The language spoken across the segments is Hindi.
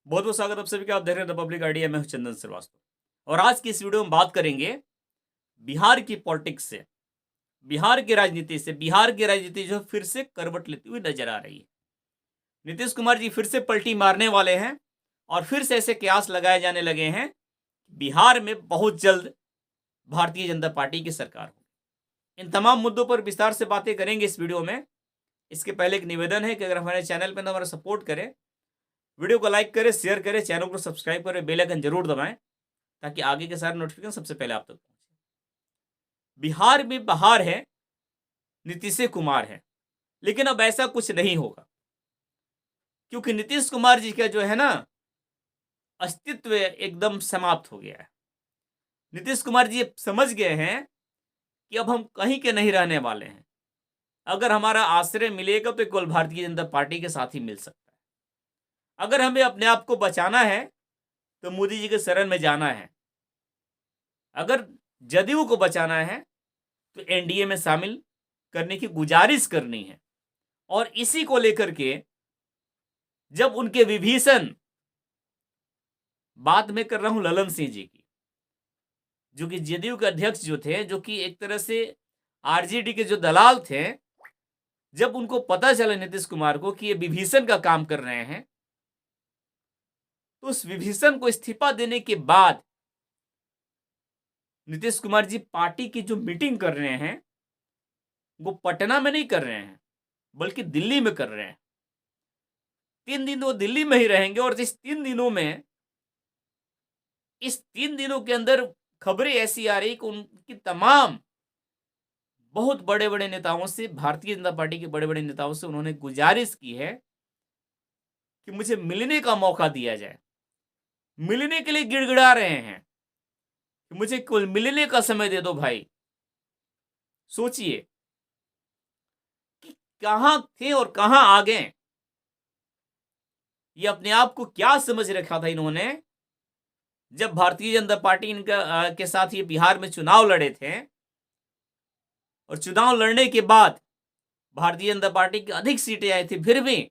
बहुत बहुत स्वागत आप सभी का। आप देख रहे हैं रिपब्लिक आइडिया। मैं हूं चंदन श्रीवास्तव और आज की इस वीडियो में बात करेंगे बिहार की पॉलिटिक्स से, बिहार की राजनीति से। बिहार की राजनीति जो फिर से करवट लेती हुई नजर आ रही है। नीतीश कुमार जी फिर से पलटी मारने वाले हैं और फिर से ऐसे कयास लगाए जाने लगे हैं। बिहार में बहुत जल्द भारतीय जनता पार्टी की सरकार हो। इन तमाम मुद्दों पर विस्तार से बातें करेंगे इस वीडियो में। इसके पहले एक निवेदन है कि अगर हमारे चैनल पर हमारा सपोर्ट करें, वीडियो को लाइक करें, शेयर करें, चैनल को सब्सक्राइब करें, बेल आइकन जरूर दबाएं ताकि आगे के सारे नोटिफिकेशन सबसे पहले आप तक पहुंचे। बिहार में बहार है, नीतीश कुमार है, लेकिन अब ऐसा कुछ नहीं होगा क्योंकि नीतीश कुमार जी का जो है ना अस्तित्व एकदम समाप्त हो गया है। नीतीश कुमार जी समझ गए हैं कि अब हम कहीं के नहीं रहने वाले हैं। अगर हमारा आश्रय मिलेगा तो केवल भारतीय जनता पार्टी के साथ ही मिल सकता है। अगर हमें अपने आप को बचाना है तो मोदी जी के शरण में जाना है। अगर जदयू को बचाना है तो एनडीए में शामिल करने की गुजारिश करनी है। और इसी को लेकर के जब उनके विभीषण, बात मैं कर रहा हूं ललन सिंह जी की, जो कि जदयू के अध्यक्ष जो थे, जो कि एक तरह से आरजेडी के जो दलाल थे, जब उनको पता चला नीतीश कुमार को कि ये विभीषण का काम कर रहे हैं, तो उस विभीषण को इस्तीफा देने के बाद नीतीश कुमार जी पार्टी की जो मीटिंग कर रहे हैं वो पटना में नहीं कर रहे हैं बल्कि दिल्ली में कर रहे हैं। 3 दिन वो दिल्ली में ही रहेंगे और इस 3 दिनों के अंदर खबरें ऐसी आ रही कि उनकी तमाम बहुत बड़े बड़े नेताओं से, भारतीय जनता पार्टी के बड़े बड़े नेताओं से उन्होंने गुजारिश की है कि मुझे मिलने का मौका दिया जाए। मिलने के लिए गिड़गिड़ा रहे हैं कि मुझे केवल मिलने का समय दे दो भाई। सोचिए कि कहां थे और कहां आ गए। ये अपने आप को क्या समझ रखा था इन्होंने जब भारतीय जनता पार्टी इनका के साथ ये बिहार में चुनाव लड़े थे, और चुनाव लड़ने के बाद भारतीय जनता पार्टी की अधिक सीटें आई थी।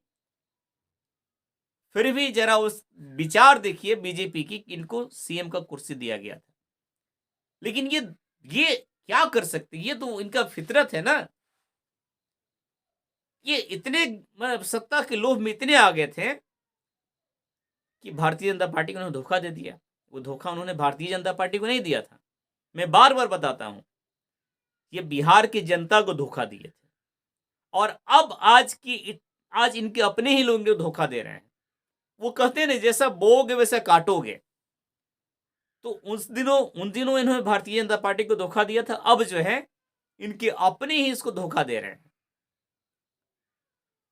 फिर भी जरा उस विचार देखिए बीजेपी की कि इनको सीएम का कुर्सी दिया गया था। लेकिन ये क्या कर सकते, ये तो इनका फितरत है ना। ये इतने सत्ता के लोभ में इतने आ गए थे कि भारतीय जनता पार्टी को उन्होंने धोखा दे दिया। वो धोखा उन्होंने भारतीय जनता पार्टी को नहीं दिया था, मैं बार बार बताता हूं, ये बिहार की जनता को धोखा दिए थे। और अब आज इनके अपने ही लोग इनको धोखा दे रहे हैं। वो कहते हैं ना, जैसा बोओगे वैसा काटोगे। तो उन दिनों इन्होंने भारतीय जनता पार्टी को धोखा दिया था, अब जो है इनके अपने ही इसको धोखा दे रहे हैं।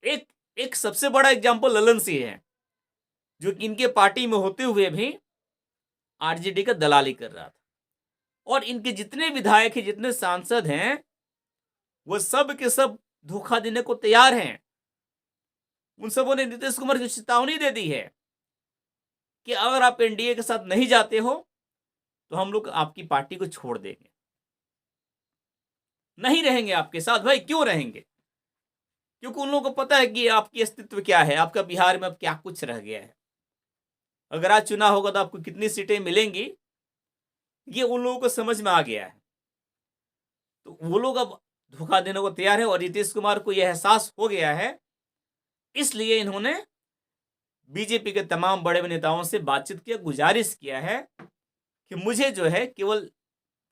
एक एक सबसे बड़ा एग्जांपल ललन सिंह है, जो कि इनके पार्टी में होते हुए भी आरजेडी का दलाली कर रहा था। और इनके जितने विधायक हैं, जितने सांसद हैं, वो सब के सब धोखा देने को तैयार हैं। उन सबों ने नीतीश कुमार को चेतावनी दे दी है कि अगर आप एनडीए के साथ नहीं जाते हो तो हम लोग आपकी पार्टी को छोड़ देंगे, नहीं रहेंगे आपके साथ। भाई क्यों रहेंगे? क्योंकि उन लोगों को पता है कि आपकी अस्तित्व क्या है, आपका बिहार में अब क्या कुछ रह गया है। अगर आज चुनाव होगा तो आपको कितनी सीटें मिलेंगी, ये उन लोगों को समझ में आ गया है। तो वो लोग अब धोखा देने को तैयार है और नीतीश कुमार को यह एहसास हो गया है। इसलिए इन्होंने बीजेपी के तमाम बड़े नेताओं से बातचीत किया, गुजारिश किया है कि मुझे जो है केवल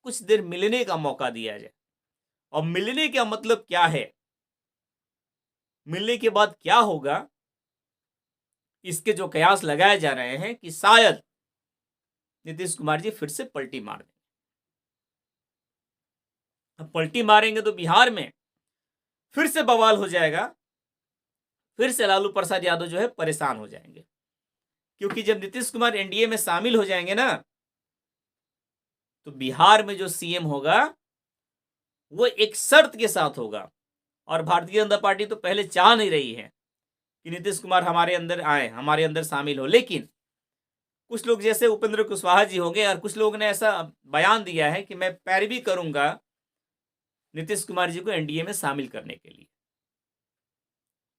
कुछ देर मिलने का मौका दिया जाए। और मिलने का मतलब क्या है, मिलने के बाद क्या होगा, इसके जो कयास लगाए जा रहे हैं कि शायद नीतीश कुमार जी फिर से पलटी मार दें। अब पलटी मारेंगे तो बिहार में फिर से बवाल हो जाएगा। फिर से लालू प्रसाद यादव जो है परेशान हो जाएंगे, क्योंकि जब नीतीश कुमार एनडीए में शामिल हो जाएंगे ना, तो बिहार में जो सीएम होगा वो एक शर्त के साथ होगा। और भारतीय जनता पार्टी तो पहले चाह नहीं रही है कि नीतीश कुमार हमारे अंदर आए, हमारे अंदर शामिल हो। लेकिन कुछ लोग जैसे उपेंद्र कुशवाहा जी हो गए और कुछ लोगों ने ऐसा बयान दिया है कि मैं पैरवी करूंगा नीतीश कुमार जी को एनडीए में शामिल करने के लिए।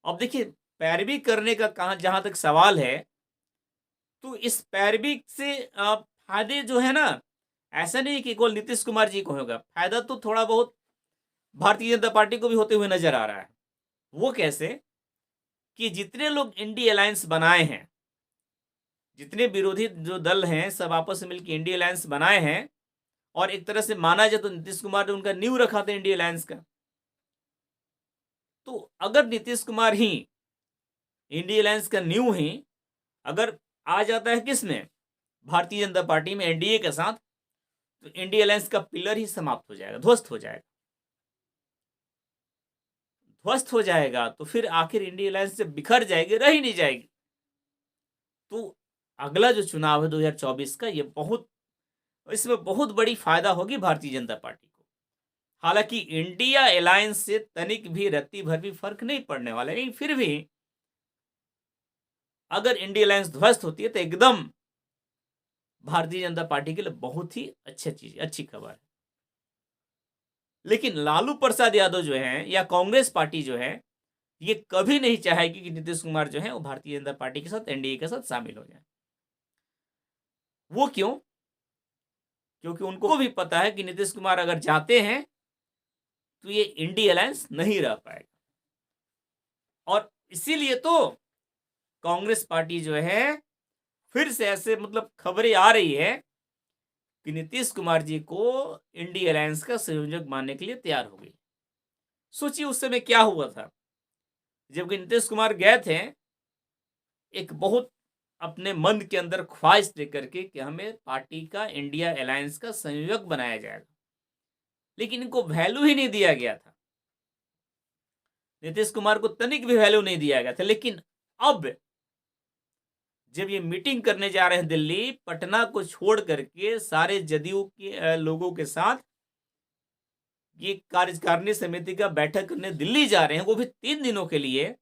अब देखिए, पैरवी करने का कहां, जहां तक सवाल है, तो इस पैरवी से फायदे जो है ना, ऐसा नहीं कि केवल नीतीश कुमार जी को होगा, फायदा तो थोड़ा बहुत भारतीय जनता पार्टी को भी होते हुए नजर आ रहा है। वो कैसे कि जितने लोग इंडी अलायंस बनाए हैं, जितने विरोधी जो दल हैं, सब आपस में मिलकर इंडी अलायंस बनाए हैं, और एक तरह से माना जाए तो नीतीश कुमार ने उनका नींव रखा था इंडी अलायंस का। तो अगर नीतीश कुमार ही इंडी अलायंस का नींव ही अगर आ जाता है किसमें, भारतीय जनता पार्टी में, एनडीए के साथ, तो इंडी अलायंस का पिलर ही समाप्त हो जाएगा, ध्वस्त हो जाएगा। ध्वस्त हो जाएगा तो फिर आखिर इंडी अलायंस से बिखर जाएगी, रह ही नहीं जाएगी। तो अगला जो चुनाव है 2024 का, ये इसमें बहुत बड़ी फायदा होगी भारतीय जनता पार्टी को। हालांकि इंडिया अलायंस से तनिक भी रत्ती भर भी फर्क नहीं पड़ने वाला है, लेकिन फिर भी अगर इंडिया अलायंस ध्वस्त होती है तो एकदम भारतीय जनता पार्टी के लिए बहुत ही अच्छी खबर है। लेकिन लालू प्रसाद यादव जो है या कांग्रेस पार्टी जो है, ये कभी नहीं चाहेगी कि नीतीश कुमार जो है वो भारतीय जनता पार्टी के साथ, एनडीए के साथ शामिल हो जाए। वो क्यों? क्योंकि उनको भी पता है कि नीतीश कुमार अगर जाते हैं तो ये इंडी अलायंस नहीं रह पाएगा। और इसीलिए तो कांग्रेस पार्टी जो है फिर से ऐसे मतलब खबरें आ रही है कि नीतीश कुमार जी को इंडी अलायंस का संयोजक मानने के लिए तैयार हो गई। सोचिए उस समय क्या हुआ था, जबकि नीतीश कुमार गए थे एक बहुत अपने मन के अंदर ख्वाहिश लेकर के कि हमें पार्टी का इंडिया अलायंस का संयोजक बनाया जाएगा, लेकिन इनको वैल्यू ही नहीं दिया गया था। नीतीश कुमार को तनिक भी वैल्यू नहीं दिया गया था। लेकिन अब जब ये मीटिंग करने जा रहे हैं दिल्ली, पटना को छोड़ करके सारे जदयू के लोगों के साथ ये कार्यकारिणी समिति का बैठक करने दिल्ली जा रहे हैं, वो भी 3 दिनों के लिए।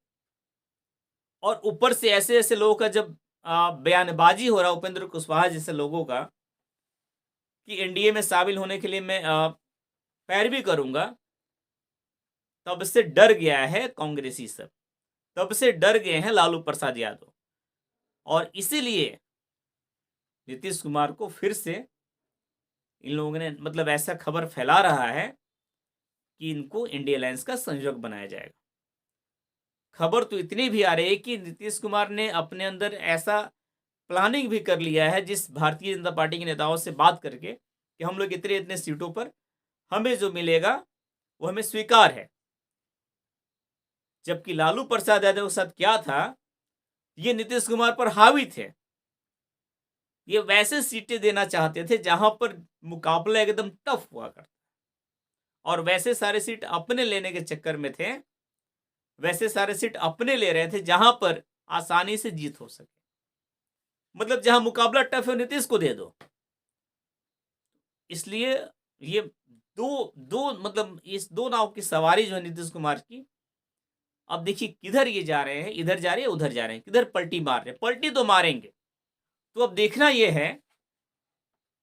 और ऊपर से ऐसे ऐसे लोगों का जब बयानबाजी हो रहा, उपेंद्र कुशवाहा जैसे लोगों का, कि एनडीए में शामिल होने के लिए मैं पैरवी करूंगा, तब से डर गया है कांग्रेसी सब, तब से डर गए हैं लालू प्रसाद यादव। और इसीलिए नीतीश कुमार को फिर से इन लोगों ने मतलब ऐसा खबर फैला रहा है कि इनको इंडिया अलायंस का संयोजक बनाया जाएगा। खबर तो इतनी भी आ रही है कि नीतीश कुमार ने अपने अंदर ऐसा प्लानिंग भी कर लिया है, जिस भारतीय जनता पार्टी के नेताओं से बात करके, कि हम लोग इतने इतने सीटों पर हमें जो मिलेगा वो हमें स्वीकार है। जबकि लालू प्रसाद यादव के साथ क्या था, ये नीतीश कुमार पर हावी थे। ये वैसे सीटें देना चाहते थे जहां पर मुकाबला एकदम टफ हुआ करता, और वैसे सारे सीट अपने लेने के चक्कर में थे, वैसे सारे सीट अपने ले रहे थे जहां पर आसानी से जीत हो सके। मतलब जहां मुकाबला टफ है नीतीश को दे दो। इसलिए ये दो मतलब इस दो नाव की सवारी जो है नीतीश कुमार की, अब देखिए किधर ये जा रहे हैं, इधर जा रहे हैं उधर जा रहे हैं, किधर पलटी मार रहे हैं, पलटी तो मारेंगे। तो अब देखना यह है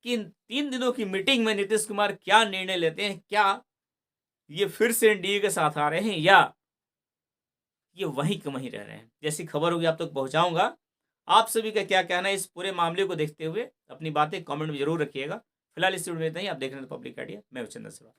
कि इन 3 दिनों की मीटिंग में नीतीश कुमार क्या निर्णय लेते हैं। क्या ये फिर से एनडीए के साथ आ रहे हैं या ये वहीं के वहीं रह रहे हैं। जैसी खबर होगी आप तक पहुंचाऊंगा। आप सभी का क्या कहना है इस पूरे मामले को देखते हुए, अपनी बातें कमेंट में जरूर रखिएगा। फिलहाल इस वीडियो में इतना ही। आप देख रहे हैं पब्लिक आइडिया, मैं चंदन सिवा।